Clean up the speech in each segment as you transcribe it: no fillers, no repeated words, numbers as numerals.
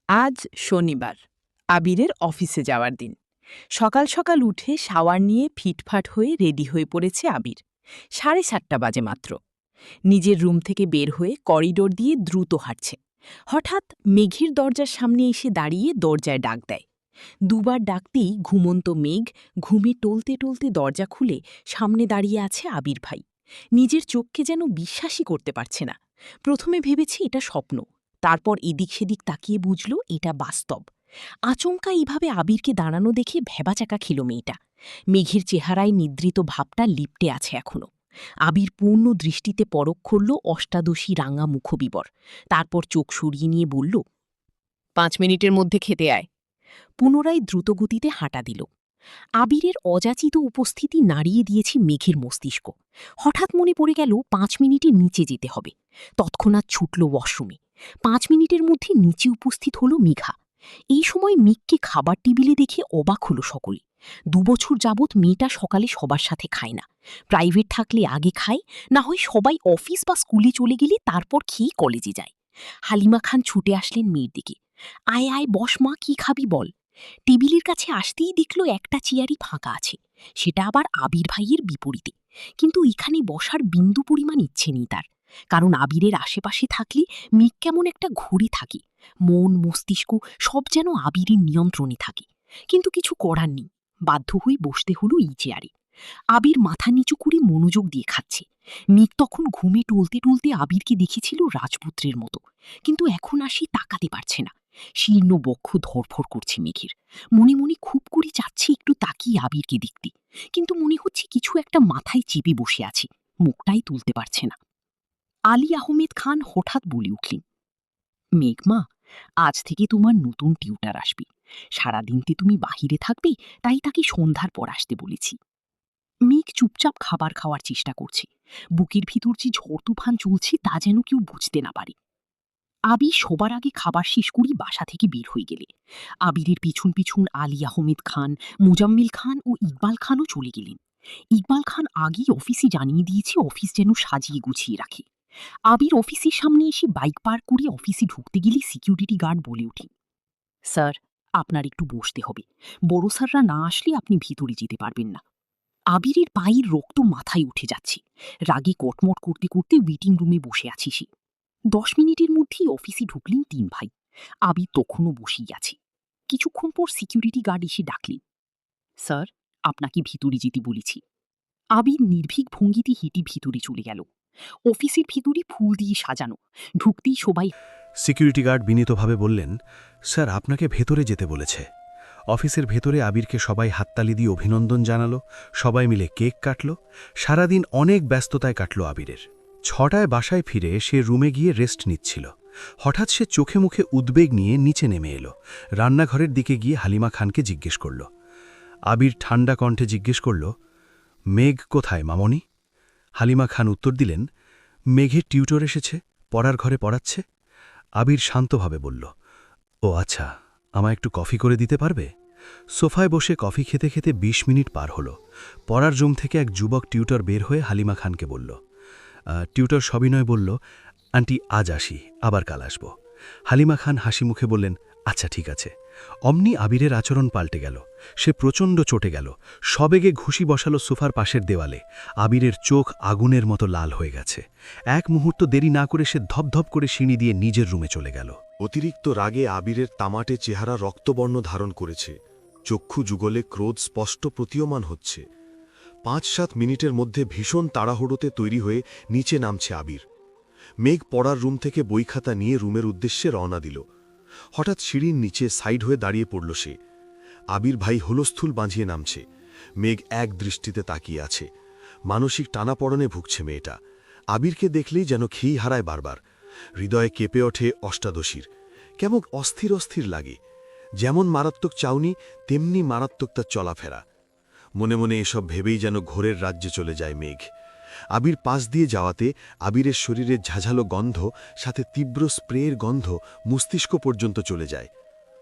আজ শনিবার, আবিরের অফিসে যাওয়ার দিন। সকাল সকাল উঠে শাওয়ার নিয়ে ফিটফাট হয়ে রেডি হয়ে পড়েছে আবির। 7:30 বাজে মাত্র। নিজের রুম থেকে বের হয়ে করিডোর দিয়ে দ্রুত হাঁটছে। হঠাৎ মেঘের দরজার সামনে এসে দাঁড়িয়ে দরজায় ডাক দেয়। দুবার ডাকতেই ঘুমন্ত মেঘ ঘুমে টলতে টলতে দরজা খুলে সামনে দাঁড়িয়ে আছে আবির ভাই। নিজের চোখকে যেন বিশ্বাসই করতে পারছে না। প্রথমে ভেবেছে এটা স্বপ্ন, তারপর এদিক সেদিক তাকিয়ে বুঝল এটা বাস্তব। আচমকা এইভাবে আবিরকে দাঁড়ানো দেখে ভ্যাবাচাকা খেল মেয়েটা। মেঘের চেহারায় নিদ্রিত ভাবটা লিপটে আছে এখনো। আবির পূর্ণ দৃষ্টিতে পরখ করল অষ্টাদশী রাঙা মুখবিবর, তারপর চোখ সরিয়ে নিয়ে বলল, 5 মিনিটের মধ্যে খেতে আয়। পুনরায় দ্রুতগতিতে হাঁটা দিল। আবিরের অযাচিত উপস্থিতি নাড়িয়ে দিয়েছে মেঘের মস্তিষ্ক। হঠাৎ মনে পড়ে গেল 5 মিনিটে নিচে যেতে হবে। তৎক্ষণাৎ ছুটল ওয়াশরুমে। 5 মিনিটের মধ্যে নিচে উপস্থিত হল মেঘা। এই সময় মেঘকে খাবার টেবিলে দেখে অবাক হল সকলে। 2 বছর যাবৎ মেয়েটা সকালে সবার সাথে খায় না। প্রাইভেট থাকলে আগে খায়, না হয় সবাই অফিস বা স্কুলে চলে গেলে তারপর খেয়ে কলেজে যায়। হালিমা খান ছুটে আসলেন মেয়ের দিকে। আয় আয় বস মা, কি খাবি বল। টেবিলের কাছে আসতেই দেখল একটা চেয়ারই ফাঁকা আছে, সেটা আবার আবির ভাইয়ের বিপরীতে। কিন্তু এখানে বসার বিন্দু পরিমাণ ইচ্ছে নেই তার, কারণ আবিরের আশেপাশে থাকলে মেঘ কেমন একটা ঘুরে থাকে। মন মস্তিষ্ক সব যেন আবিরের নিয়ন্ত্রণে থাকে। কিন্তু কিছু করার নেই, বাধ্য হয়ে বসতে হলো এই চেয়ারে। আবির মাথা নিচু করে মনোযোগ দিয়ে খাচ্ছে। মেঘ তখন ঘুমে টলতে টলতে আবিরকে দেখেছিল রাজপুত্রের মতো, কিন্তু এখন আর সে তাকাতে পারছে না। শীর্ণ বক্ষ ধরফড় করছে মেঘের। মনে মনে খুব করে চাচ্ছে একটু তাকিয়ে আবিরকে দেখতে, কিন্তু মনে হচ্ছে কিছু একটা মাথায় চেপে বসে আছে, মুখটাই তুলতে পারছে না। আলী আহমেদ খান হঠাৎ বলে উঠলেন, মেঘমা, আজ থেকে তোমার নতুন টিউটার আসবে। সারাদিনতে তুমি বাহিরে থাকবে, তাই তাকে সন্ধ্যার পর আসতে বলেছি। মেঘ চুপচাপ খাবার খাওয়ার চেষ্টা করছে। বুকের ভিতর যে ঝড় তুফান চলছে তা যেন কেউ বুঝতে না পারে। আবির সবার আগে খাবার শেষ করেই বাসা থেকে বের হয়ে গেলে আবিরের পিছন পিছন আলী আহমেদ খান, মুজাম্মিল খান ও ইকবাল খানও চলে গেলেন। ইকবাল খান আগেই অফিসে জানিয়ে দিয়েছে অফিস যেন সাজিয়ে গুছিয়ে রাখে। আবির অফিসের সামনে এসে বাইক পার্ক করে অফিসে ঢুকতে গেলে সিকিউরিটি গার্ড বলে ওঠে, স্যার, আপনার একটু বসতে হবে। বড় স্যাররা না আসলে আপনি ভিতরে যেতে পারবেন না। আবিরের পায়ের রক্ত মাথায় উঠে যাচ্ছে। রাগে কটমট করতে করতে ওয়েটিং রুমে বসে আছি সে। 10 মিনিটের মধ্যেই অফিসে ঢুকলেন 3 ভাই। আবির তখনও বসেই আছে। কিছুক্ষণ পর সিকিউরিটি গার্ড এসে ডাকলেন, স্যার, আপনাকে ভিতরে যেতে বলেছি। আবির নির্ভীক ভঙ্গিতে হেঁটে ভিতরে চলে গেল। অফিসের ভিতরে ফুল দিয়ে সাজানো। ঢুকতেই সবাই সিকিউরিটি গার্ড বিনীতভাবে বললেন, স্যার, আপনাকে ভেতরে যেতে বলেছে। অফিসের ভেতরে আবিরকে সবাই হাততালি দিয়ে অভিনন্দন জানালো, সবাই মিলে কেক কাটল। সারাদিন অনেক ব্যস্ততায় কাটল আবিরের। 6টায় বাসায় ফিরে সে রুমে গিয়ে রেস্ট নিচ্ছিল। হঠাৎ সে চোখে মুখে উদ্বেগ নিয়ে নিচে নেমে এলো। রান্নাঘরের দিকে গিয়ে হালিমা খানকে জিজ্ঞেস করল। আবির ঠান্ডা কণ্ঠে জিজ্ঞেস করল, মেঘ কোথায় মামনি? হালিমা খান উত্তর দিলেন, মেঘের টিউটর এসেছে, পড়ার ঘরে পড়াচ্ছে। আবির শান্তভাবে বলল, ও আচ্ছা, আমায় একটু কফি করে দিতে পারবে? সোফায় বসে কফি খেতে খেতে 20 মিনিট পার হলো। পড়ার রুম থেকে এক যুবক টিউটর বের হয়ে হালিমা খানকে বলল। টিউটর সবিনয় বলল, আন্টি, আজ আসি, আবার কাল আসব। হালিমা খান হাসি মুখে বললেন, আচ্ছা ঠিক আছে। অমনি আবিরের আচরণ পাল্টে গেল। সে প্রচণ্ড চটে গেল, সবেগে ঘুষি বসালো সোফার পাশের দেওয়ালে। আবিরের চোখ আগুনের মতো লাল হয়ে গেছে। এক মুহূর্ত দেরি না করে সে ধপধপ করে সিঁড়ি দিয়ে নিজের রুমে চলে গেল। অতিরিক্ত রাগে আবিরের তামাটে চেহারা রক্তবর্ণ ধারণ করেছে। চক্ষু যুগলে ক্রোধ স্পষ্ট প্রতীয়মান হচ্ছে। 5-7 মিনিটের মধ্যে ভীষণ তাড়াহুড়োতে তৈরি হয়ে নিচে নামছে আবির। মেঘ পড়ার রুম থেকে বই খাতা নিয়ে রুমের উদ্দেশ্যে রওনা দিল। হঠাৎ সিঁড়ির নিচে সাইড হয়ে দাঁড়িয়ে পড়ল সে। আবির ভাই হুলস্থুল বাঁধিয়ে নামছে। মেঘ এক দৃষ্টিতে তাকিয়ে আছে। মানসিক টানাপড়নে ভুগছে মেয়েটা। আবিরকে দেখলেই যেন খেই হারায় বারবার। হৃদয়ে কেঁপে ওঠে অষ্টাদশীর। কেমন অস্থির অস্থির লাগে। যেমন মারাত্মক চাউনি, তেমনি মারাত্মক তার চলাফেরা। মনে মনে এসব ভেবেই যেন ঘোরের রাজ্যে চলে যায় মেঘ। আবির পাশ দিয়ে যাওয়াতে আবিরের শরীরের ঝাঝালো গন্ধ, সাথে তীব্র স্প্রের গন্ধ মস্তিষ্ক পর্যন্ত চলে যায়।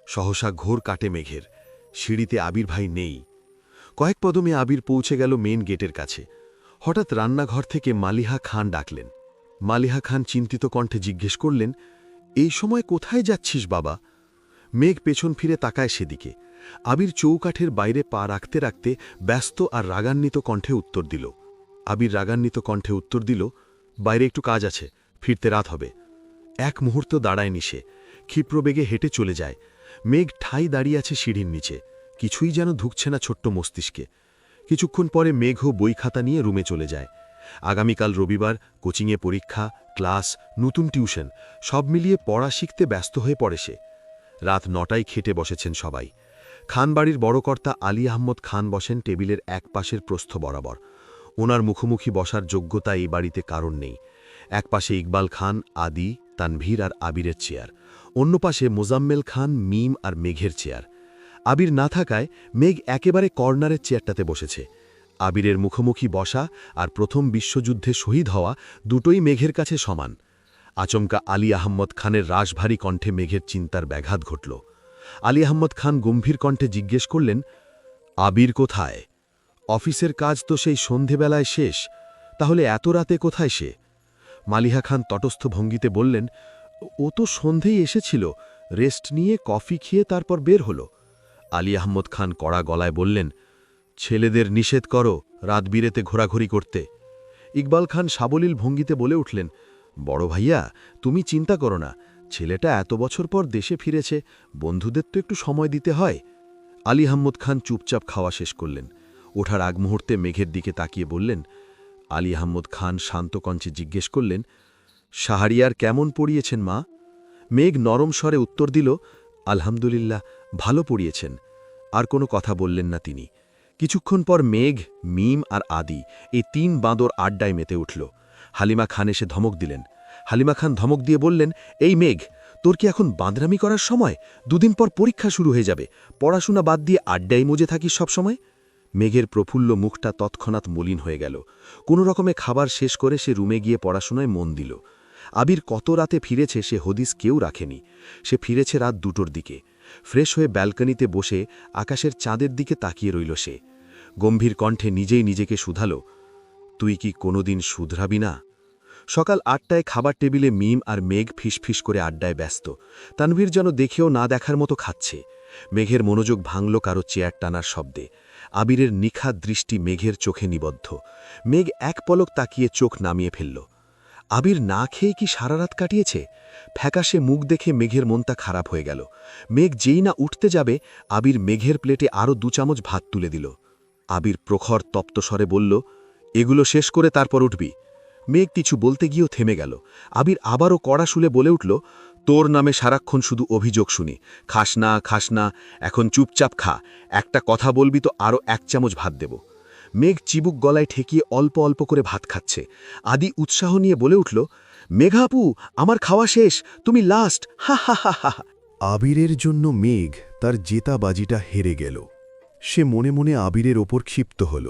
সহসা ঘোর কাটে মেঘের। সিঁড়িতে আবির ভাই নেই। কয়েক কদমে আবির পৌঁছে গেল মেন গেটের কাছে। হঠাৎ রান্নাঘর থেকে মালিহা খান ডাকলেন। মালিহা খান চিন্তিত কণ্ঠে জিজ্ঞেস করলেন, এই সময় কোথায় যাচ্ছিস বাবা? মেঘ পেছন ফিরে তাকায় সেদিকে। আবির চৌকাঠের বাইরে পা রাখতে রাখতে ব্যস্ত আর রাগান্বিত কণ্ঠে উত্তর দিল। বাইরে একটু কাজ আছে, ফিরতে রাত হবে। এক মুহূর্ত দাঁড়ায়নি সে, ক্ষিপ্রবেগে হেঁটে চলে যায়। মেঘ ঠাই দাঁড়িয়ে আছে সিঁড়ির নিচে, কিছুই যেন ঢুকছে না ছোট্ট মস্তিষ্কে। কিছুক্ষণ পরে মেঘও বই খাতা নিয়ে রুমে চলে যায়। আগামীকাল রবিবার, কোচিংয়ে পরীক্ষা, ক্লাস, নতুন টিউশন, সব মিলিয়ে পড়া শিখতে ব্যস্ত হয়ে পড়ে সে। রাত 9টায় খেতে বসেছেন সবাই। খানবাড়ির বড় কর্তা আলী আহমদ খান বসেন টেবিলের এক পাশের প্রস্থ বরাবর। ওনার মুখোমুখি বসার যোগ্যতা এই বাড়িতে কারণ নেই। এক পাশে ইকবাল খান, আদি, তানভীর আর আবিরের চেয়ার, অন্য পাশে মোজাম্মেল খান, মিম আর মেঘের চেয়ার। আবির না থাকায় মেঘ একেবারে কর্নারের চেয়ারটাতে বসেছে। আবিরের মুখোমুখি বসা আর প্রথম বিশ্বযুদ্ধে শহীদ হওয়া দুটোই মেঘের কাছে সমান। আচমকা আলী আহম্মদ খানের রাশভারী কণ্ঠে মেঘের চিন্তার ব্যাঘাত ঘটল। আলী আহম্মদ খান গম্ভীর কণ্ঠে জিজ্ঞেস করলেন, আবির কোথায়? অফিসের কাজ তো সেই সন্ধেবেলায় শেষ, তাহলে এত রাতে কোথায় সে? মালিহা খান তটস্থ ভঙ্গিতে বললেন, ও তো সন্ধেই এসেছিল, রেস্ট নিয়ে কফি খেয়ে তারপর বের হল। আলী আহমদ খান কড়া গলায় বললেন, ছেলেদের নিষেধ করো রাত বিরেতে ঘোরাঘুরি করতে। ইকবাল খান সাবলীল ভঙ্গিতে বলে উঠলেন, বড় ভাইয়া, তুমি চিন্তা করো না, ছেলেটা এত বছর পর দেশে ফিরেছে, বন্ধুদের তো একটু সময় দিতে হয়। আলী আহমদ খান চুপচাপ খাওয়া শেষ করলেন। ওঠার আগ মুহূর্তে মেঘের দিকে তাকিয়ে বললেন। আলী আহমদ খান শান্ত কণ্ঠে জিজ্ঞেস করলেন, শাহরিয়ার কেমন পড়িয়েছেন মা? মেঘ নরম স্বরে উত্তর দিল, আলহামদুলিল্লাহ, ভালো পড়িয়েছেন। আর কোনো কথা বললেন না তিনি। কিছুক্ষণ পর মেঘ, মিম আর আদি এই 3 বাঁদর আড্ডায় মেতে উঠল। হালিমা খান এসে ধমক দিলেন। হালিমা খান ধমক দিয়ে বললেন, এই মেঘ, তোর কি এখন বাঁদরামি করার সময়? দুদিন পর পরীক্ষা শুরু হয়ে যাবে, পড়াশোনা বাদ দিয়ে আড্ডায় মজে থাকিস সবসময়। মেঘের প্রফুল্ল মুখটা তৎক্ষণাৎ মলিন হয়ে গেল। কোনো রকমে খাবার শেষ করে সে রুমে গিয়ে পড়াশোনায় মন দিল। আবির কত রাতে ফিরেছে সে হদিস কেউ রাখেনি। সে ফিরেছে রাত 2টোর দিকে। ফ্রেশ হয়ে ব্যালকনিতে বসে আকাশের চাঁদের দিকে তাকিয়ে রইল সে। গম্ভীর কণ্ঠে নিজেই নিজেকে শুধালো, তুই কি কোনোদিন শুধরাবি না? সকাল 8টায় খাবার টেবিলে মিম আর মেঘ ফিসফিস করে আড্ডায় ব্যস্ত। তানভীর যেন দেখেও না দেখার মতো খাচ্ছে। মেঘের মনোযোগ ভাঙল কারো চেয়ার টানার শব্দে। আবিরের নিখাত দৃষ্টি মেঘের চোখে নিবদ্ধ। মেঘ এক পলক তাকিয়ে চোখ নামিয়ে ফেলল। আবির না খেয়ে কি সারা রাত কাটিয়েছে? ফ্যাকাশে মুখ দেখে মেঘের মনটা খারাপ হয়ে গেল। মেঘ যেই না উঠতে যাবে, আবির মেঘের প্লেটে আরও 2 চামচ ভাত তুলে দিল। আবির প্রখর তপ্ত স্বরে বলল, এগুলো শেষ করে তারপর উঠবি। মেঘ কিছু বলতে গিয়েও থেমে গেল। আবির আবারও কড়া শুলে বলে উঠল, তোর নামে সারাক্ষণ শুধু অভিযোগ শুনি, খাস না, এখন চুপচাপ খা, একটা কথা বলবি তো আরও 1 চামচ ভাত দেব। মেঘ চিবুক গলায় ঠেকিয়ে অল্প অল্প করে ভাত খাচ্ছে। আদি উৎসাহ নিয়ে বলে উঠল, মেঘাপু, আমার খাওয়া শেষ, তুমি লাস্ট, হা হা হা হা। আবিরের জন্য মেঘ তার জেতা বাজিটা হেরে গেল। সে মনে মনে আবিরের ওপর ক্ষিপ্ত হল।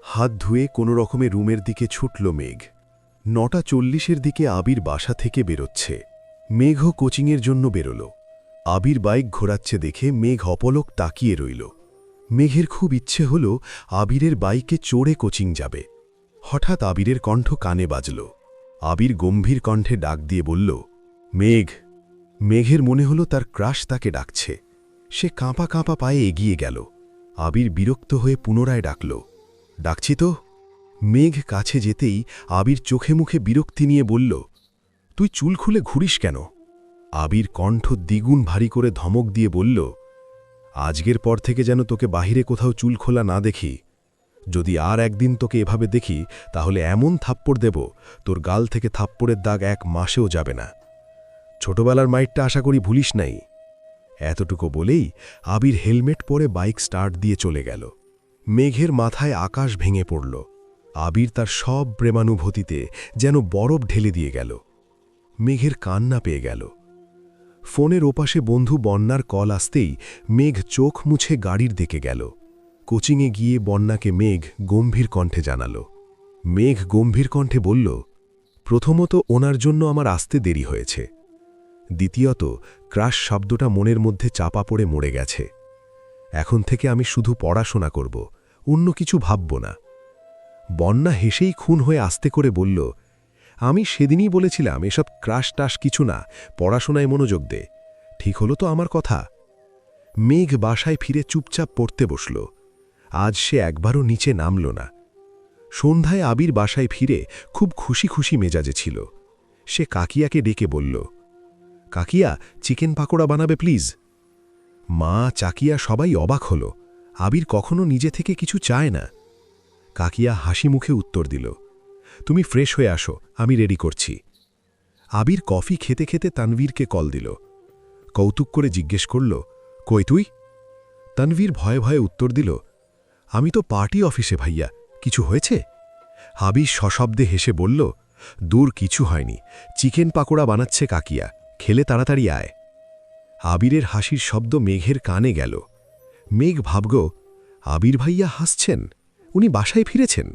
হাত ধুয়ে কোনো রকমে রুমের দিকে ছুটল মেঘ। 9:40 দিকে আবির বাসা থেকে বেরোচ্ছে। মেঘও কোচিংয়ের জন্য বেরোল। আবির বাইক ঘোরাচ্ছে দেখে মেঘ অপলক তাকিয়ে রইল। মেঘের খুব ইচ্ছে হল আবিরের বাইকে চড়ে কোচিং যাবে। হঠাৎ আবিরের কণ্ঠ কানে বাজল। আবির গম্ভীর কণ্ঠে ডাক দিয়ে বলল, মেঘ। মেঘের মনে হল তার ক্রাশ তাকে ডাকছে। সে কাঁপা কাঁপা পায়ে এগিয়ে গেল। আবির বিরক্ত হয়ে পুনরায় ডাকল, ডাকছি তো। মেঘ কাছে যেতেই আবির চোখে মুখে বিরক্তি নিয়ে বলল, তুই চুল খুলে ঘুরিস কেন? আবির কণ্ঠ দ্বিগুণ ভারী করে ধমক দিয়ে বলল, আজকের পর থেকে যেন তোকে বাহিরে কোথাও চুল খোলা না দেখি। যদি আর একদিন তোকে এভাবে দেখি তাহলে এমন থাপ্পড় দেব, তোর গাল থেকে থাপ্পড়ের দাগ 1 মাসেও যাবে না। ছোটবেলার মাইটটা আশা করি ভুলিস নাই। এতটুকু বলেই আবির হেলমেট পরে বাইক স্টার্ট দিয়ে চলে গেল। মেঘের মাথায় আকাশ ভেঙে পড়ল। আবির তার সব প্রেমানুভূতিতে যেন বরফ ঢেলে দিয়ে গেল। মেঘের কান্না পেয়ে গেল। ফোনের ওপাশে বন্ধু বন্যার কল আসতেই মেঘ চোখ মুছে গাড়ির দিকে গেল। কোচিংয়ে গিয়ে বন্যাকে মেঘ গম্ভীর কণ্ঠে জানাল। মেঘ গম্ভীর কণ্ঠে বলল, প্রথমত ওনার জন্য আমার আসতে দেরি হয়েছে। দ্বিতীয়ত ক্রাশ শব্দটা মনের মধ্যে চাপা পড়ে মরে গেছে। এখন থেকে আমি শুধু পড়াশোনা করব, অন্য কিছু ভাবব না। বন্যা হেসেই খুন হয়ে আস্তে করে বলল, আমি সেদিনই বলেছিলাম এসব ক্রাশ টাশ কিছু না, পড়াশোনায় মনোযোগ দে। ঠিক হলো তো আমার কথা? মেঘ বাসায় ফিরে চুপচাপ পড়তে বসল। আজ সে একবারও নিচে নামল না। সন্ধ্যায় আবির বাসায় ফিরে খুব খুশি খুশি মেজাজে ছিল। সে কাকিয়াকে ডেকে বলল, কাকিয়া, চিকেন পাকোড়া বানাবে প্লিজ। মা, চাকিয়া সবাই অবাক হল। আবির কখনো নিজে থেকে কিছু চায় না। কাকিয়া হাসি মুখে উত্তর দিল, তুমি ফ্রেশ হয়ে আসো, আমি রেডি করছি। আবির কফি খেতে খেতে তানভীরকে কল দিল। কৌতুক করে জিজ্ঞেস করল, কই তুই? তানভীর ভয়ে ভয়ে উত্তর দিল, আমি তো পার্টি অফিসে ভাইয়া, কিছু হয়েছে? আবির সশব্দে হেসে বলল, দূর কিছু হয়নি, চিকেন পাকোড়া বানাচ্ছে কাকিয়া, খেলে তাড়াতাড়ি আয়। আবিরের হাসির শব্দ মেঘের কানে গেল। মেঘ ভাবল, আবির ভাইয়া হাসছেন, উনি বাসায় ফিরেছেন।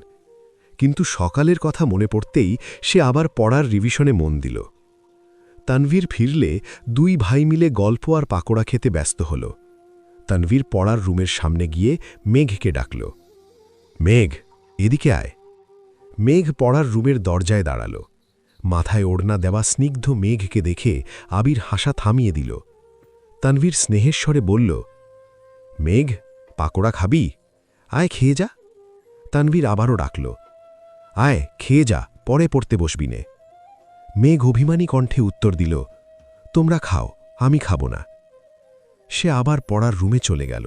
কিন্তু সকালের কথা মনে পড়তেই সে আবার পড়ার রিভিশনে মন দিল। তানভীর ফিরলে দুই ভাই মিলে গল্প আর পাকোড়া খেতে ব্যস্ত হল। তানভীর পড়ার রুমের সামনে গিয়ে মেঘকে ডাকল, মেঘ, এদিকে আয়। মেঘ পড়ার রুমের দরজায় দাঁড়াল। মাথায় ওড়না দেওয়া স্নিগ্ধ মেঘকে দেখে আবির হাসা থামিয়ে দিল। তানভীর স্নেহের স্বরে বলল, মেঘ, পাকোড়া খাবি? আয় খেয়ে যা। তানভীর আবারও ডাকল, আয় খেয়ে যা, পরে পড়তে বসবি নে। মেঘ অভিমানী কণ্ঠে উত্তর দিল, তোমরা খাও, আমি খাব না। সে আবার পড়ার রুমে চলে গেল।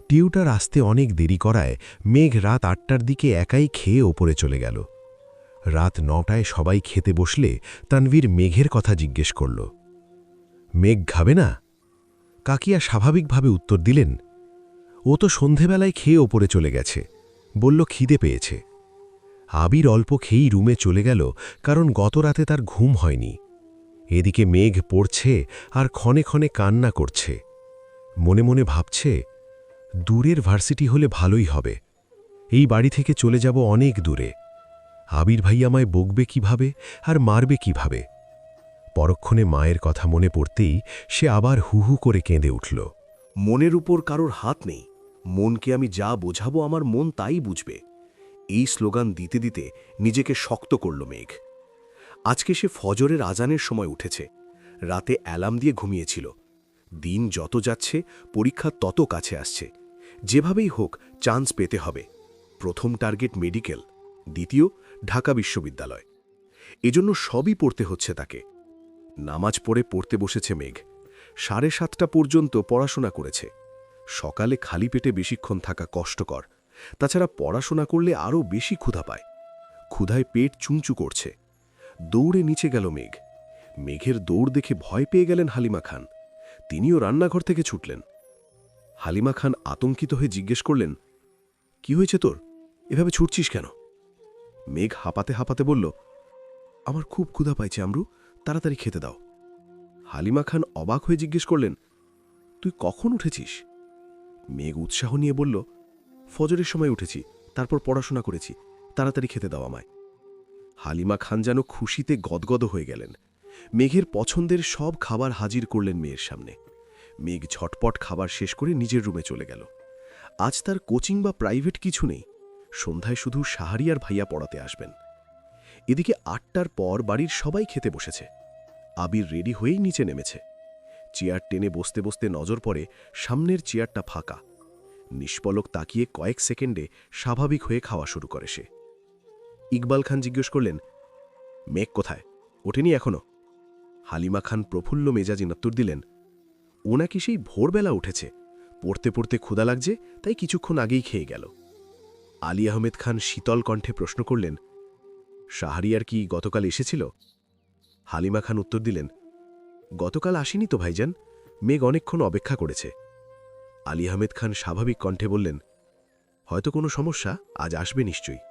টিউটার আসতে অনেক দেরি করায় মেঘ রাত ৮টার দিকে একাই খেয়ে ওপরে চলে গেল। রাত ৯টায় সবাই খেতে বসলে তানভীর মেঘের কথা জিজ্ঞেস করল, মেঘ খাবে না? কাকিয়া স্বাভাবিকভাবে উত্তর দিলেন, ও তো সন্ধেবেলায় খেয়ে ওপরে চলে গেছে, বলল খিদে পেয়েছে। আবির অল্প খেয়েই রুমে চলে গেল, কারণ গত রাতে তার ঘুম হয়নি। এদিকে মেঘ পড়ছে আর ক্ষণে ক্ষণে কান্না করছে। মনে মনে ভাবছে, দূরের ভার্সিটি হলে ভালোই হবে, এই বাড়ি থেকে চলে যাব অনেক দূরে। আবির ভাই আমায় বকবে কিভাবে আর মারবে কিভাবে? পরক্ষণে মায়ের কথা মনে পড়তেই সে আবার হু হু করে কেঁদে উঠল। মনের উপর কারোর হাত নেই, মনকে আমি যা বোঝাবো আমার মন তাই বুঝবে। এই স্লোগান দিতে দিতে নিজেকে শক্ত করল মেঘ। আজকে সে ফজরের আজানের সময় উঠেছে, রাতে অ্যালার্ম দিয়ে ঘুমিয়েছিল। দিন যত যাচ্ছে পরীক্ষা তত কাছে আসছে। যেভাবেই হোক চান্স পেতে হবে। প্রথম টার্গেট মেডিকেল, দ্বিতীয় ঢাকা বিশ্ববিদ্যালয়। এজন্য সবই পড়তে হচ্ছে তাকে। নামাজ পড়তে বসেছে মেঘ। 7:30 পর্যন্ত পড়াশোনা করেছে। সকালে খালি পেটে বেশিক্ষণ থাকা কষ্টকর, তাছাড়া পড়াশোনা করলে আরও বেশি ক্ষুধা পায়। ক্ষুধায় পেট চুঁচু করছে। দৌড়ে নিচে গেল মেঘ। মেঘের দৌড় দেখে ভয় পেয়ে গেলেন হালিমা খান। তিনিও রান্নাঘর থেকে ছুটলেন। হালিমা খান আতঙ্কিত হয়ে জিজ্ঞেস করলেন, কি হয়েছে তোর, এভাবে ছুটছিস কেন? মেঘ হাঁপাতে হাঁপাতে বলল, আমার খুব ক্ষুধা পাইছে আমরু, তাড়াতাড়ি খেতে দাও। হালিমা খান অবাক হয়ে জিজ্ঞেস করলেন, তুই কখন উঠেছিস? মেঘ উৎসাহ নিয়ে বলল, ফজরের সময় উঠেছি, তারপর পড়াশোনা করেছি, তাড়াতাড়ি খেতে দাও আমায়। হালিমা খান যেন খুশিতে গদগদ হয়ে গেলেন। মেঘের পছন্দের সব খাবার হাজির করলেন মেয়ের সামনে। মেঘ ঝটপট খাবার শেষ করে নিজের রুমে চলে গেল। আজ তার কোচিং বা প্রাইভেট কিছু নেই। সন্ধ্যায় শুধু শাহরিয়ার ভাইয়া পড়াতে আসবেন। এদিকে ৮টার পর বাড়ির সবাই খেতে বসেছে। আবির রেডি হয়েই নিচে নেমেছে। চেয়ার টেনে বসতে বসতে নজর পড়ে সামনের চেয়ারটা ফাঁকা। নিষ্পলক তাকিয়ে কয়েক সেকেন্ডে স্বাভাবিক হয়ে খাওয়া শুরু করে সে। ইকবাল খান জিজ্ঞেস করলেন, মেঘ কোথায়, ওঠেনি এখনো? হালিমা খান প্রফুল্ল মেজাজে উত্তর দিলেন, ও নাকি সেই ভোরবেলা উঠেছে, পড়তে পড়তে ক্ষুধা লাগছে, তাই কিছুক্ষণ আগেই খেয়ে গেল। আলী আহমেদ খান শীতল কণ্ঠে প্রশ্ন করলেন, শাহরিয়ার কি গতকাল এসেছিল? হালিমা খান উত্তর দিলেন, গতকাল আসেনি তো ভাইজান, মেঘ অনেকক্ষণ অপেক্ষা করেছে। আলী আহমেদ খান স্বাভাবিক কণ্ঠে বললেন, হয়তো কোনো সমস্যা, আজ আসবে নিশ্চয়ই।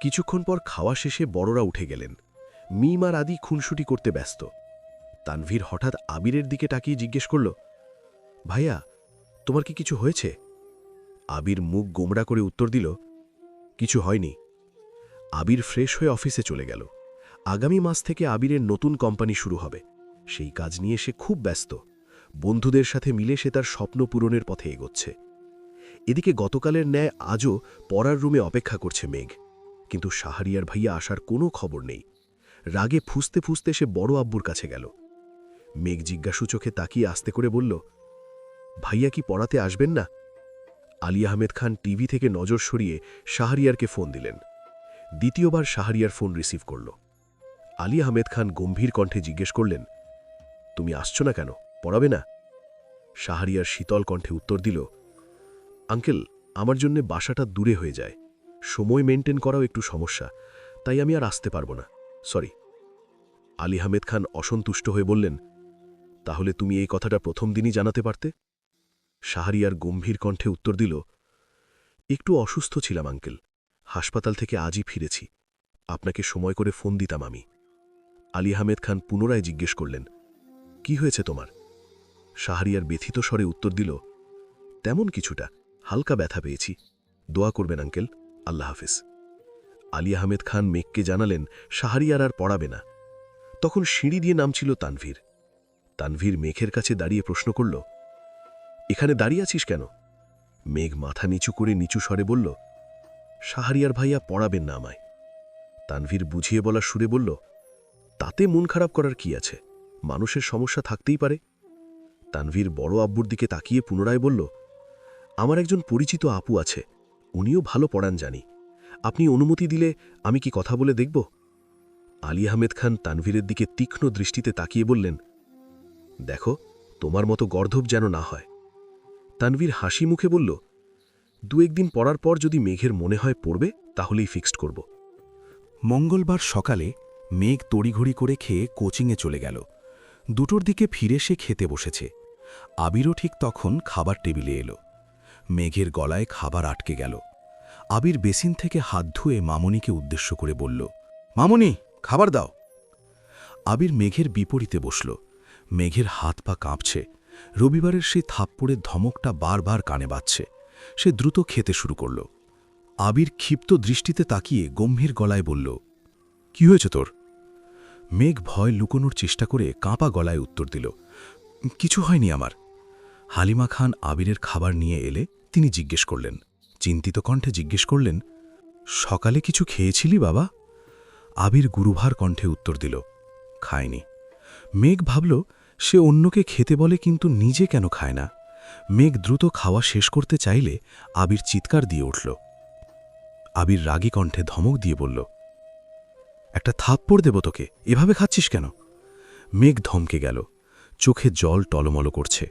কিছুক্ষণ পর খাওয়া শেষে বড়রা উঠে গেলেন। মিম আর আদি খুনসুটি করতে ব্যস্ত। তানভীর হঠাৎ আবিরের দিকে তাকিয়ে জিজ্ঞেস করল, ভাইয়া, তোমার কি কিছু হয়েছে? আবির মুখ গোমড়া করে উত্তর দিল, কিছু হয়নি। আবির ফ্রেশ হয়ে অফিসে চলে গেল। আগামী মাস থেকে আবিরের নতুন কোম্পানি শুরু হবে। সেই কাজ নিয়ে সে খুব ব্যস্ত। বন্ধুদের সাথে মিলে সে তার স্বপ্ন পূরণের পথে এগোচ্ছে। এদিকে গতকালের ন্যায় আজও পড়ার রুমে অপেক্ষা করছে মেঘ। কিন্তু শাহরিয়ার ভাইয়া আসার কোনো খবর নেই। রাগে ফুঁসতে ফুঁসতে সে বড় আব্বুর কাছে গেল। মেঘ জিজ্ঞাসু চোখে তাকিয়ে আস্তে করে বলল, ভাইয়া কি পড়াতে আসবেন না? আলী আহমেদ খান টিভি থেকে নজর সরিয়ে শাহরিয়ারকে ফোন দিলেন। দ্বিতীয়বার শাহরিয়ার ফোন রিসিভ করল। আলী আহমেদ খান গম্ভীর কণ্ঠে জিজ্ঞেস করলেন, তুমি আসছো না কেন, পড়াবে না? শাহরিয়ার শীতল কণ্ঠে উত্তর দিল, আঙ্কেল, আমার জন্যে বাসাটা দূরে হয়ে যায়, সময় মেনটেন করাও একটু সমস্যা, তাই আমি আর আসতে পারবো না, সরি। আলী আহমেদ খান অসন্তুষ্ট হয়ে বললেন, তাহলে তুমি এই কথাটা প্রথম দিনই জানাতে পারতে। শাহরিয়ার গম্ভীর কণ্ঠে উত্তর দিল, একটু অসুস্থ ছিলাম আঙ্কেল, হাসপাতাল থেকে আজই ফিরেছি, আপনাকে সময় করে ফোন দিতাম আমি। আলী আহমেদ খান পুনরায় জিজ্ঞেস করলেন, কি হয়েছে তোমার? শাহরিয়ার ব্যথিত স্বরে উত্তর দিল, তেমন কিছুটা, হালকা ব্যথা পেয়েছি, দোয়া করবেন আঙ্কেল, আল্লাহ হাফিজ। আলী আহমেদ খান মেঘকে জানালেন শাহরিয়ার আর পড়াবে না। তখন সিঁড়ি দিয়ে নামছিল তানভীর। তানভীর মেঘের কাছে দাঁড়িয়ে প্রশ্ন করল, এখানে দাঁড়িয়ে আছিস কেন? মেঘ মাথা নিচু করে নিচু স্বরে বলল, শাহরিয়ার ভাইয়া পড়াবেন না আমায়। তানভীর বুঝিয়ে বলার সুরে বলল, তাতে মন খারাপ করার কি আছে, মানুষের সমস্যা থাকতেই পারে। তানভীর বড় আব্বুর দিকে তাকিয়ে পুনরায় বলল, আমার একজন পরিচিত আপু আছে, উনিও ভালো পড়ান জানি, আপনি অনুমতি দিলে আমি কি কথা বলে দেখব? আলী আহমেদ খান তানভীরের দিকে তীক্ষ্ণ দৃষ্টিতে তাকিয়ে বললেন, দেখো, তোমার মতো গর্ধব যেন না হয়। তানভীর হাসি মুখে বলল, দু একদিন পড়ার পর যদি মেঘের মনে হয় পড়বে তাহলেই ফিক্সড করব। মঙ্গলবার সকালে মেঘ তড়িঘড়ি করে খেয়ে কোচিংয়ে চলে গেল। 2টোর দিকে ফিরে সে খেতে বসেছে। আবিরও ঠিক তখন খাবার টেবিলে এলো। মেঘের গলায় খাবার আটকে গেল। আবির বেসিন থেকে হাত ধুয়ে মামনিকে উদ্দেশ্য করে বলল, মামনি, খাবার দাও। আবির মেঘের বিপরীতে বসল। মেঘের হাত পা কাঁপছে। রবিবারের সেই থাপ্পড়ের ধমকটা বারবার কানে বাজছে। সে দ্রুত খেতে শুরু করল। আবির ক্ষিপ্ত দৃষ্টিতে তাকিয়ে গম্ভীর গলায় বলল, কি হয়েছে তোর? মেঘ ভয় লুকোনোর চেষ্টা করে কাঁপা গলায় উত্তর দিল, কিছু হয়নি আমার। হালিমা খান আবিরের খাবার নিয়ে এলে তিনি জিজ্ঞেস করলেন, চিন্তিত কণ্ঠে জিজ্ঞেস করলেন, সকালে কিছু খেয়েছিলি বাবা? আবির গুরুভার কণ্ঠে উত্তর দিল, খায়নি। মেঘ ভাবল সে অন্যকে খেতে বলে কিন্তু নিজে কেন খায় না। মেঘ দ্রুত খাওয়া শেষ করতে চাইলে আবির চিৎকার দিয়ে উঠল। আবির রাগী কণ্ঠে ধমক দিয়ে বলল, একটা থাপ্পড় দেব তোকে, এভাবে খাচ্ছিস কেন? মেঘ ধমকে গেল। চোখে জল টলমল করছে।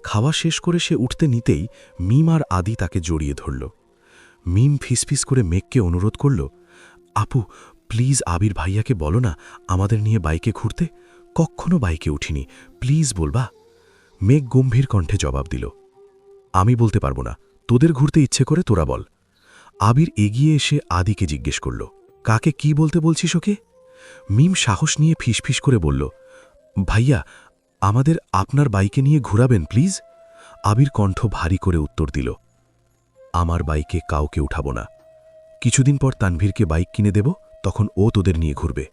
খাওয়া শেষ করে সে উঠতে নিতেই মিম আর আদি তাকে জড়িয়ে ধরল। মিম ফিসফিস করে মেঘকে অনুরোধ করল, আপু প্লিজ আবির ভাইয়াকে বলো না আমাদের নিয়ে বাইকে ঘুরতে, কখনো বাইকে উঠিনি, প্লিজ বলবা। মেঘ গম্ভীর কণ্ঠে জবাব দিল, আমি বলতে পারবো না, তোদের ঘুরতে ইচ্ছে করে তোরা বল। আবির এগিয়ে এসে আদিকে জিজ্ঞেস করল, কাকে কি বলতে বলছিস ওকে? মিম সাহস নিয়ে ফিসফিস করে বলল, ভাইয়া আমাদের আপনার বাইকে নিয়ে ঘুরাবেন প্লিজ। আবির কণ্ঠ ভারী করে উত্তর দিল, আমার বাইকে কাউকে উঠাবো না। কিছুদিন পর তানভীরকে বাইক কিনে দেব, তখন ও তোদের নিয়ে ঘুরবে।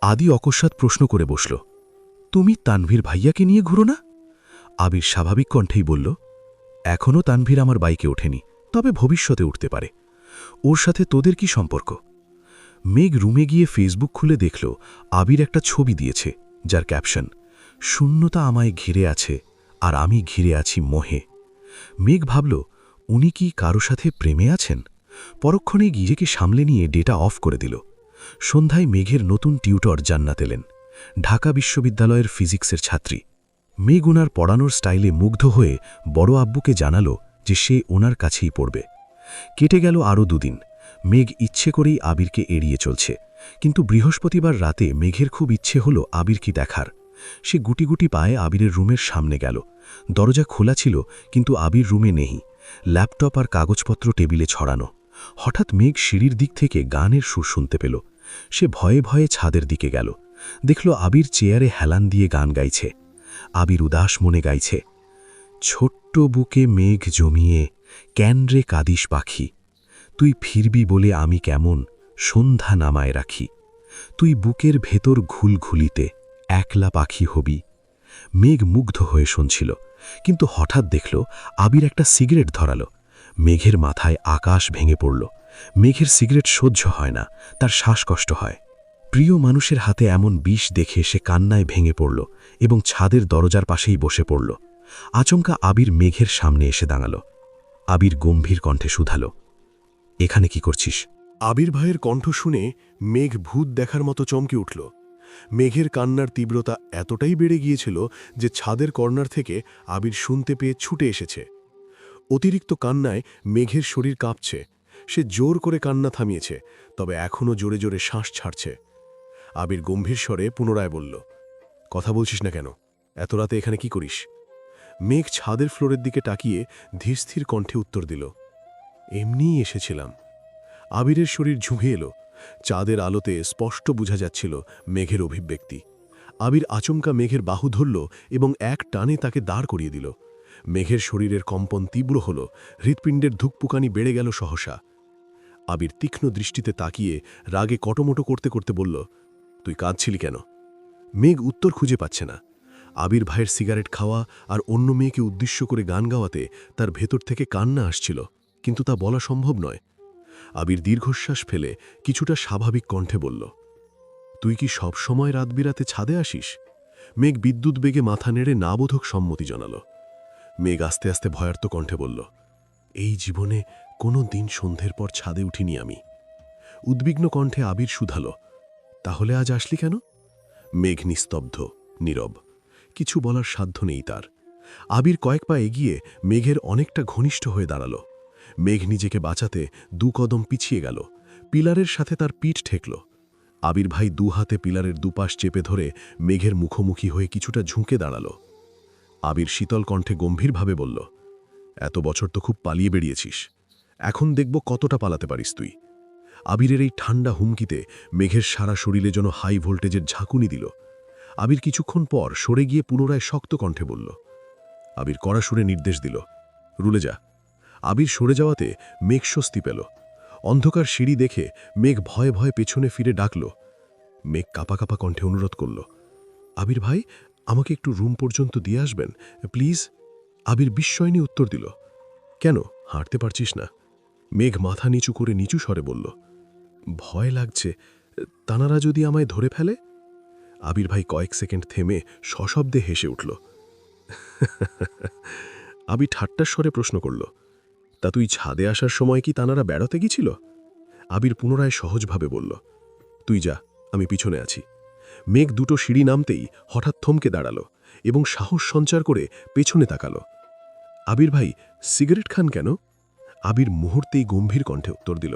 আদি অকস্মাৎ প্রশ্ন করে বসল, তুমি তানভীর ভাইয়াকে নিয়ে ঘুরো না? আবির স্বাভাবিক কণ্ঠেই বলল, এখনও তানভীর আমার বাইকে ওঠেনি, তবে ভবিষ্যতে উঠতে পারে। ওর সাথে তোদের কি সম্পর্ক? মেঘ রুমে গিয়ে ফেসবুক খুলে দেখল আবির একটা ছবি দিয়েছে, যার ক্যাপশন, শূন্যতা আমায় ঘিরে আছে আর আমি ঘিরে আছি মোহে। মেঘ ভাবল, উনি কি কারো সাথে প্রেমে আছেন? পরক্ষণে নিজেকে সামলে নিয়ে ডেটা অফ করে দিল। সন্ধ্যায় মেঘের নতুন টিউটর জান্নাত এলেন, ঢাকা বিশ্ববিদ্যালয়ের ফিজিক্সের ছাত্রী। মেঘ ওনার পড়ানোর স্টাইলে মুগ্ধ হয়ে বড় আব্বুকে জানালো যে সে ওনার কাছেই পড়বে। কেটে গেল আরও 2 দিন। মেঘ ইচ্ছে করেই আবিরকে এড়িয়ে চলছে, কিন্তু বৃহস্পতিবার রাতে মেঘের খুব ইচ্ছে হলো আবিরকে দেখার। সে গুটি গুটি পায়ে আবিরের রুমের সামনে গেল। দরজা খোলা ছিল, কিন্তু আবির রুমে নেই। ল্যাপটপ আর কাগজপত্র টেবিলে ছড়ানো। হঠাৎ মেঘ সিঁড়ির দিক থেকে গানের সুর শুনতে পেল। সে ভয়ে ভয়ে ছাদের দিকে গেল। দেখল আবির চেয়ারে হেলান দিয়ে গান গাইছে। আবির উদাস মনে গাইছে, ছোট্ট বুকে মেঘ জমিয়ে কেন রে কাদিস পাখি, তুই ফিরবি বলে আমি কেমন সন্ধ্যা নামায় রাখি, তুই বুকের ভেতর ঘুলঘুলিতে একলা পাখি হবি। মেঘ মুগ্ধ হয়ে শুনছিল, কিন্তু হঠাৎ দেখল আবির একটা সিগারেট ধরালো। মেঘের মাথায় আকাশ ভেঙে পড়ল। মেঘের সিগারেট সহ্য হয় না, তার শ্বাসকষ্ট হয়। প্রিয় মানুষের হাতে এমন বিষ দেখে সে কান্নায় ভেঙে পড়ল এবং ছাদের দরজার পাশেই বসে পড়ল। আচমকা আবির মেঘের সামনে এসে দাঁড়াল। আবির গম্ভীর কণ্ঠে শুধালো, এখানে কি করছিস? আবির ভাইয়ের কণ্ঠ শুনে মেঘ ভূত দেখার মতো চমকে উঠল। মেঘের কান্নার তীব্রতা এতটাই বেড়ে গিয়েছিল যে ছাদের কর্নার থেকে আবির শুনতে পেয়ে ছুটে এসেছে। অতিরিক্ত কান্নায় মেঘের শরীর কাঁপছে। সে জোর করে কান্না থামিয়েছে, তবে এখনও জোরে জোরে শ্বাস ছাড়ছে। আবির গম্ভীর স্বরে পুনরায় বলল, কথা বলছিস না কেন? এত রাতে এখানে কি করিস? মেঘ ছাদের ফ্লোরের দিকে তাকিয়ে ধীরস্থির কণ্ঠে উত্তর দিল, এমনিই এসেছিলাম। আবিরের শরীর ঝুঁকে এলো। চাঁদের আলোতে স্পষ্ট বোঝা যাচ্ছিল মেঘের অভিব্যক্তি। আবির আচমকা মেঘের বাহু ধরল এবং এক টানে তাকে দাঁড় করিয়ে দিল। মেঘের শরীরের কম্পন তীব্র হল, হৃৎপিণ্ডের ধুকপুকানি বেড়ে গেল সহসা। আবির তীক্ষ্ণ দৃষ্টিতে তাকিয়ে রাগে কটমটো করতে করতে বলল, তুই কাঁদছিলি কেন? মেঘ উত্তর খুঁজে পাচ্ছে না। আবির ভাইয়ের সিগারেট খাওয়া আর অন্য মেয়েকে উদ্দেশ্য করে গান গাওয়াতে তার ভেতর থেকে কান্না আসছিল, কিন্তু তা বলা সম্ভব নয়। আবির দীর্ঘশ্বাস ফেলে কিছুটা স্বাভাবিক কণ্ঠে বলল, তুই কি সব সময় রাত বিরাতে ছাদে আসিস? মেঘ বিদ্যুৎ বেগে মাথা নেড়ে নাবোধক সম্মতি জানাল। মেঘ আস্তে আস্তে ভয়ার্ত কণ্ঠে বলল, এই জীবনে কোনো দিন সন্ধ্যের পর ছাদে উঠিনি আমি। উদ্বিগ্ন কণ্ঠে আবির শুধাল, তাহলে আজ আসলি কেন? মেঘ নিস্তব্ধ, নীরব, কিছু বলার সাধ্য নেই তার। আবির কয়েক পা এগিয়ে মেঘের অনেকটা ঘনিষ্ঠ হয়ে দাঁড়াল। মেঘ নিজেকে বাঁচাতে 2 কদম পিছিয়ে গেল। পিলারের সাথে তার পিঠ ঠেকল। আবির ভাই 2 হাতে পিলারের দুপাশ চেপে ধরে মেঘের মুখোমুখি হয়ে কিছুটা ঝুঁকে দাঁড়াল। আবির শীতল কণ্ঠে গম্ভীরভাবে বলল, এত বছর তো খুব পালিয়ে বেরিয়েছিস, এখন দেখব কতটা পালাতে পারিস তুই। আবিরের এই ঠান্ডা হুমকিতে মেঘের সারা শরীরে যেন হাই ভোল্টেজের ঝাঁকুনি দিল। আবির কিছুক্ষণ পর সরে গিয়ে পুনরায় শক্ত কণ্ঠে বলল। আবির কড়া সুরে নির্দেশ দিল, রুলে যা। আবির সরে যাওয়াতে মেঘ স্বস্তি পেল। অন্ধকার সিঁড়ি দেখে মেঘ ভয়ে ভয়ে পেছনে ফিরে ডাকল। মেঘ কাঁপা কাঁপা কণ্ঠে অনুরোধ করল, আবির ভাই, আমাকে একটু রুম পর্যন্ত দিয়ে আসবেন প্লিজ। আবির বিস্ময় নিয়ে উত্তর দিল, কেন, হাঁটতে পারছিস না? মেঘ মাথা নিচু করে নিচু স্বরে বলল, ভয় লাগছে, তানারা যদি আমায় ধরে ফেলে। আবির ভাই কয়েক সেকেন্ড থেমে সশব্দে হেসে উঠল। আবির ঠাট্টার স্বরে প্রশ্ন করল, তা তুই ছাদে আসার সময় কি তানারা বেড়াতে গিয়েছিল? আবির পুনরায় সহজভাবে বলল, তুই যা, আমি পিছনে আছি। মেঘ 2 সিঁড়ি নামতেই হঠাৎ থমকে দাঁড়াল এবং সাহস সঞ্চার করে পেছনে তাকাল। আবির ভাই, সিগারেট খান কেন? আবির মুহূর্তেই গম্ভীর কণ্ঠে উত্তর দিল,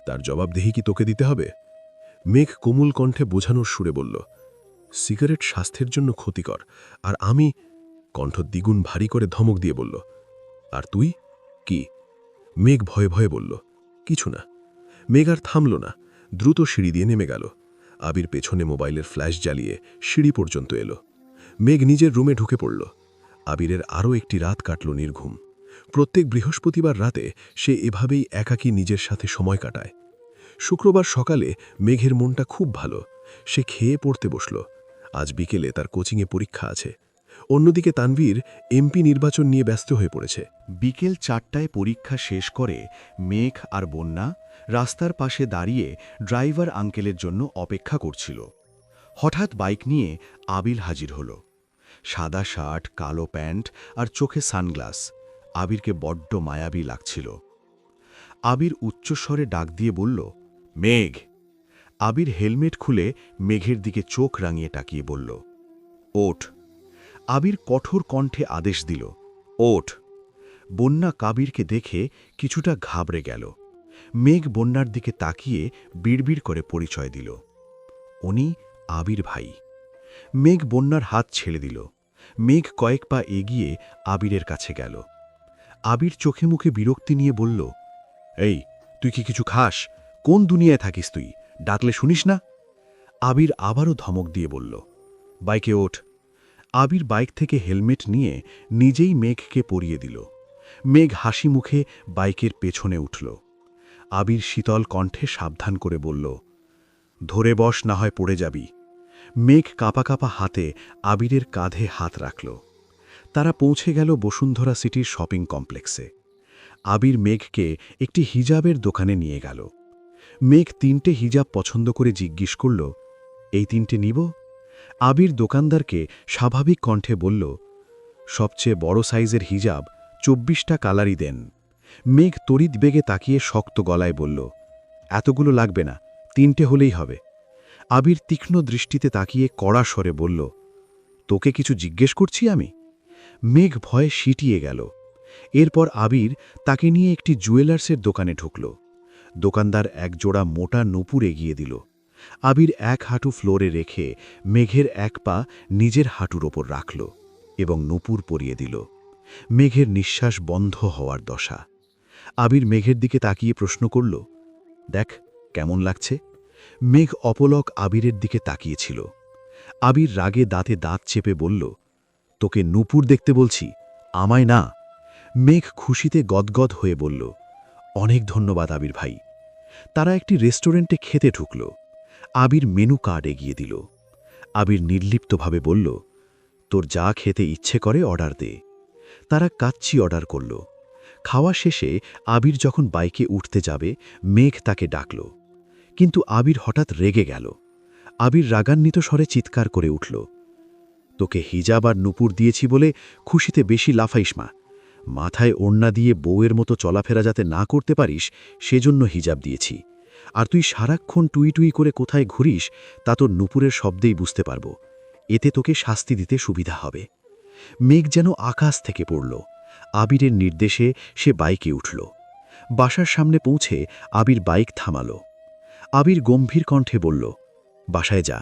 তার জবাবদেহি কি তোকে দিতে হবে? মেঘ কোমল কণ্ঠে বোঝানোর সুরে বলল, সিগারেট স্বাস্থ্যের জন্য ক্ষতিকর, আর আমি। কণ্ঠ দ্বিগুণ ভারী করে ধমক দিয়ে বলল, আর তুই কি? মেঘ ভয়ে ভয়ে বলল, কিছু না। মেঘ আর থামল না, দ্রুত সিঁড়ি দিয়ে নেমে গেল। আবির পেছনে মোবাইলের ফ্ল্যাশ জ্বালিয়ে সিঁড়ি পর্যন্ত এলো। মেঘ নিজের রুমে ঢুকে পড়ল। আবিরের আরও একটি রাত কাটল নির্ঘুম। প্রত্যেক বৃহস্পতিবার রাতে সে এভাবেই একাকী নিজের সাথে সময় কাটায়। শুক্রবার সকালে মেঘের মনটা খুব ভালো। সে খেয়ে পড়তে বসল। আজ বিকেলে তার কোচিংয়ে পরীক্ষা আছে। অন্যদিকে তানভীর এমপি নির্বাচন নিয়ে ব্যস্ত হয়ে পড়েছে। বিকেল 4টায় পরীক্ষা শেষ করে মেঘ আর বন্যা রাস্তার পাশে দাঁড়িয়ে ড্রাইভার আঙ্কেলের জন্য অপেক্ষা করছিল। হঠাৎ বাইক নিয়ে আবির হাজির হল। সাদা শার্ট, কালো প্যান্ট আর চোখে সানগ্লাস। আবিরকে বড্ড মায়াবী লাগছিল। আবির উচ্চস্বরে ডাক দিয়ে বলল, মেঘ। আবির হেলমেট খুলে মেঘের দিকে চোখ রাঙিয়ে তাকিয়ে বলল, ওঠ। আবির কঠোর কণ্ঠে আদেশ দিল, ওঠ। বন্যা কাবিরকে দেখে কিছুটা ঘাবড়ে গেল। মেঘ বন্যার দিকে তাকিয়ে বিড়বিড় করে পরিচয় দিল, উনি আবির ভাই। মেঘ বন্যার হাত ছেড়ে দিল। মেঘ কয়েক পা এগিয়ে আবিরের কাছে গেল। আবির চোখে মুখে বিরক্তি নিয়ে বলল, এই, তুই কি কিছু খাস? কোন দুনিয়ায় থাকিস তুই? ডাকলে শুনিস না? আবির আবারও ধমক দিয়ে বলল, বাইকে ওঠ। আবির বাইক থেকে হেলমেট নিয়ে নিজেই মেঘকে পরিয়ে দিল। মেঘ হাসি মুখে বাইকের পেছনে উঠল। আবির শীতল কণ্ঠে সাবধান করে বলল, ধরে বস, না হয় পড়ে যাবি। মেঘ কাঁপা কাঁপা হাতে আবিরের কাঁধে হাত রাখল। তারা পৌঁছে গেল বসুন্ধরা সিটির শপিং কমপ্লেক্সে। আবির মেঘকে একটি হিজাবের দোকানে নিয়ে গেল। মেঘ 3টে হিজাব পছন্দ করে জিজ্ঞেস করল, এই 3টে নিব? আবির দোকানদারকে স্বাভাবিক কণ্ঠে বলল, সবচেয়ে বড় সাইজের হিজাব 24টা কালারই দেন। মেঘ তড়িৎ বেগে তাকিয়ে শক্ত গলায় বলল, এতগুলো লাগবে না, 3টে হলেই হবে। আবির তীক্ষ্ণ দৃষ্টিতে তাকিয়ে কড়া স্বরে বলল, তোকে কিছু জিজ্ঞেস করছি আমি? মেঘ ভয়ে সিটিয়ে গেল। এরপর আবির তাকে নিয়ে একটি জুয়েলার্সের দোকানে ঢুকল। দোকানদার এক জোড়া মোটা নূপুর এগিয়ে দিল। আবির এক হাঁটু ফ্লোরে রেখে মেঘের এক পা নিজের হাঁটুর ওপর রাখল এবং নূপুর পরিয়ে দিল। মেঘের নিঃশ্বাস বন্ধ হওয়ার দশা। আবির মেঘের দিকে তাকিয়ে প্রশ্ন করল, দেখ কেমন লাগছে? মেঘ অপলক আবিরের দিকে তাকিয়েছিল। আবির রাগে দাঁতে দাঁত চেপে বলল, তোকে নূপুর দেখতে বলছি, আমায় না। মেঘ খুশিতে গদগদ হয়ে বলল, অনেক ধন্যবাদ আবির ভাই। তারা একটি রেস্টুরেন্টে খেতে ঢুকল। আবির মেনু কার্ড এগিয়ে দিল। আবির নির্লিপ্তভাবে বলল, তোর যা খেতে ইচ্ছে করে অর্ডার দে। তারা কাচ্চি অর্ডার করল। খাওয়া শেষে আবির যখন বাইকে উঠতে যাবে, মেঘ তাকে ডাকল। কিন্তু আবির হঠাৎ রেগে গেল। আবির রাগান্বিত স্বরে চিৎকার করে উঠল, তোকে হিজাব আর নূপুর দিয়েছি বলে খুশিতে বেশি লাফাইস মা। মাথায় ওড়না দিয়ে বউয়ের মতো চলাফেরা যাতে না করতে পারিস সেজন্য হিজাব দিয়েছি। আর তুই সারাক্ষণ টুই টুই করে কোথায় ঘুরিস তা তোর নূপুরের শব্দেই বুঝতে পারব। এতে তোকে শাস্তি দিতে সুবিধা হবে। মেঘ যেন আকাশ থেকে পড়ল। আবিরের নির্দেশে সে বাইকে উঠল। বাসার সামনে পৌঁছে আবির বাইক থামাল। আবির গম্ভীর কণ্ঠে বলল, বাসায় যা।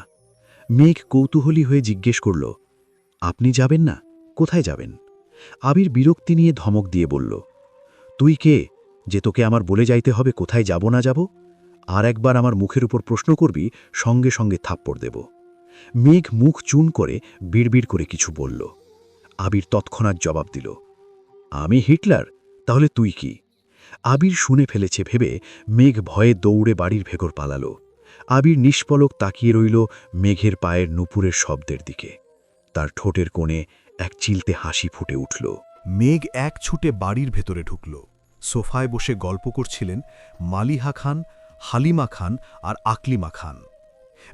মেঘ কৌতূহলী হয়ে জিজ্ঞেস করল, আপনি যাবেন না? কোথায় যাবেন? আবির বিরক্তি নিয়ে ধমক দিয়ে বলল, তুই কে যে তোকে আমার বলে যাইতে হবে কোথায় যাব না যাব? আর একবার আমার মুখের উপর প্রশ্ন করবি, সঙ্গে সঙ্গে থাপ্পড় দেব। মেঘ মুখ চুন করে বিড়বিড় করে কিছু বলল। আবির তৎক্ষণাৎ জবাব দিল, আমি হিটলার? তাহলে তুই কি? আবির শুনে ফেলেছে ভেবে মেঘ ভয়ে দৌড়ে বাড়ির ভেতর পালাল। আবির নিষ্পলক তাকিয়ে রইল মেঘের পায়ের নূপুরের শব্দের দিকে। তার ঠোঁটের কোণে এক চিলতে হাসি ফুটে উঠল। মেঘ এক ছুটে বাড়ির ভেতরে ঢুকল। সোফায় বসে গল্প করছিলেন মালিহা খান, হালিমা খান আর আকলিমা খান।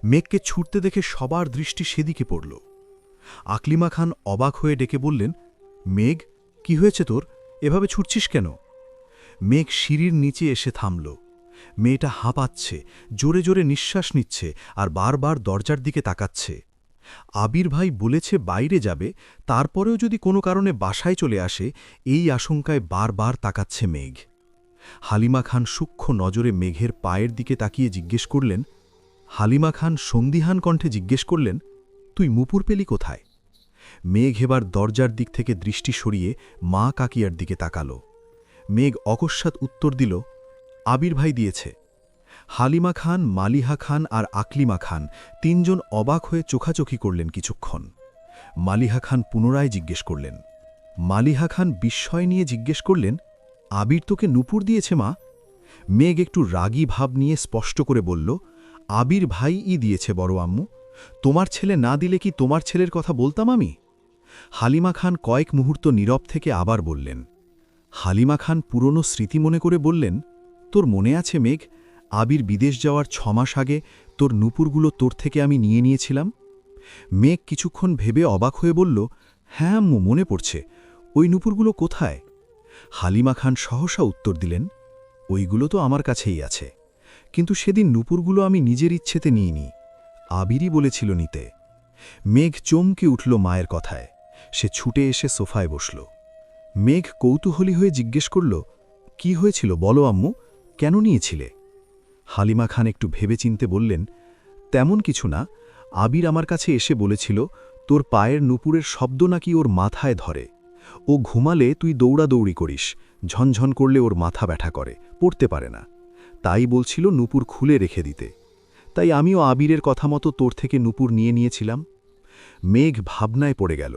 মেঘকে ছুটতে দেখে সবার দৃষ্টি সেদিকে পড়ল। আকলিমা খান অবাক হয়ে ডেকে বললেন, মেঘ, কি হয়েছে তোর? এভাবে ছুটছিস কেন? মেঘ সিঁড়ির নিচে এসে থামল। মেয়েটা হাঁপাচ্ছে, জোরে জোরে নিঃশ্বাস নিচ্ছে আর বারবার দরজার দিকে তাকাচ্ছে। আবির ভাই বলেছে বাইরে যাবে, তারপরেও যদি কোনো কারণে বাসায় চলে আসে, এই আশঙ্কায় বারবার তাকাচ্ছে মেঘ। হালিমা খান সূক্ষ্ম নজরে মেঘের পায়ের দিকে তাকিয়ে জিজ্ঞেস করলেন, হালিমা খান সন্দিহান কণ্ঠে জিজ্ঞেস করলেন, তুই মুপুর পেলি কোথায়? মেঘ এবার দরজার দিক থেকে দৃষ্টি সরিয়ে মা কাকিয়ার দিকে তাকাল। মেঘ অকস্মাৎ উত্তর দিল, আবির ভাই দিয়েছে। হালিমা খান, মালিহা খান আর আকলিমা খান তিনজন অবাক হয়ে চোখাচোখি করলেন কিছুক্ষণ। মালিহা খান পুনরায় জিজ্ঞেস করলেন। মালিহা খান বিস্ময় নিয়ে জিজ্ঞেস করলেন, আবির তোকে নূপুর দিয়েছে মা? মেঘ একটু রাগী ভাব নিয়ে স্পষ্ট করে বলল, আবির ভাইই দিয়েছে বড় আম্মু। তোমার ছেলে না দিলে কি তোমার ছেলের কথা বলতাম আমি? হালিমা খান কয়েক মুহূর্ত নীরব থেকে আবার বললেন। হালিমা খান পুরনো স্মৃতি মনে করে বললেন, তোর মনে আছে মেঘ, আবির বিদেশ যাওয়ার 6 মাস আগে তোর নূপুরগুলো তোর থেকে আমি নিয়ে নিয়েছিলাম? মেঘ কিছুক্ষণ ভেবে অবাক হয়ে বলল, হ্যাঁ আম্মু, মনে পড়ছে। ওই নূপুরগুলো কোথায়? হালিমা খান সহসা উত্তর দিলেন, ওইগুলো তো আমার কাছেই আছে, কিন্তু সেদিন নূপুরগুলো আমি নিজের ইচ্ছেতে নিইনি, আবিরই বলেছিল নিতে। মেঘ চমকে উঠল মায়ের কথায়। সে ছুটে এসে সোফায় বসল। মেঘ কৌতূহলী হয়ে জিজ্ঞেস করল, কি হয়েছিল বলো আম্মু, কেন নিয়েছিলে? হালিমা খান একটু ভেবেচিন্তে বললেন, তেমন কিছু না, আবির আমার কাছে এসে বলেছিল তোর পায়ের নূপুরের শব্দ নাকি ওর মাথায় ধরে। ও ঘুমালে তুই দৌড়াদৌড়ি করিস, ঝনঝন করলে ওর মাথা ব্যথা করে, পড়তে পারে না। তাই বলছিল নূপুর খুলে রেখে দিতে। তাই আমিও আবিরের কথা মতো তোর থেকে নূপুর নিয়ে নিয়েছিলাম। মেঘ ভাবনায় পড়ে গেল।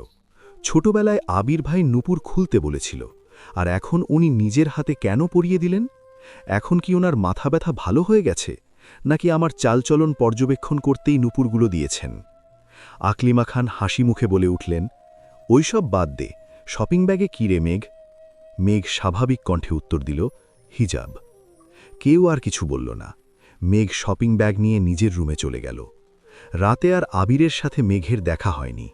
ছোটবেলায় আবির ভাই নূপুর খুলতে বলেছিল, আর এখন উনি নিজের হাতে কেন পরিয়ে দিলেন? এখন কি ওনার মাথা ব্যথা ভালো হয়ে গেছে, নাকি আমার চালচলন পর্যবেক্ষণ করতেই নূপুরগুলো দিয়েছেন? আকলিমা খান হাসি মুখে বলে উঠলেন, ওইসব বাদ দে, শপিং ব্যাগে কী রে মেঘ? মেঘ স্বাভাবিক কণ্ঠে উত্তর দিল, হিজাব। কেউ আর কিছু বলল না। মেঘ শপিং ব্যাগ নিয়ে নিজের রুমে চলে গেল। রাতে আর আবিরের সাথে মেঘের দেখা হয়নি।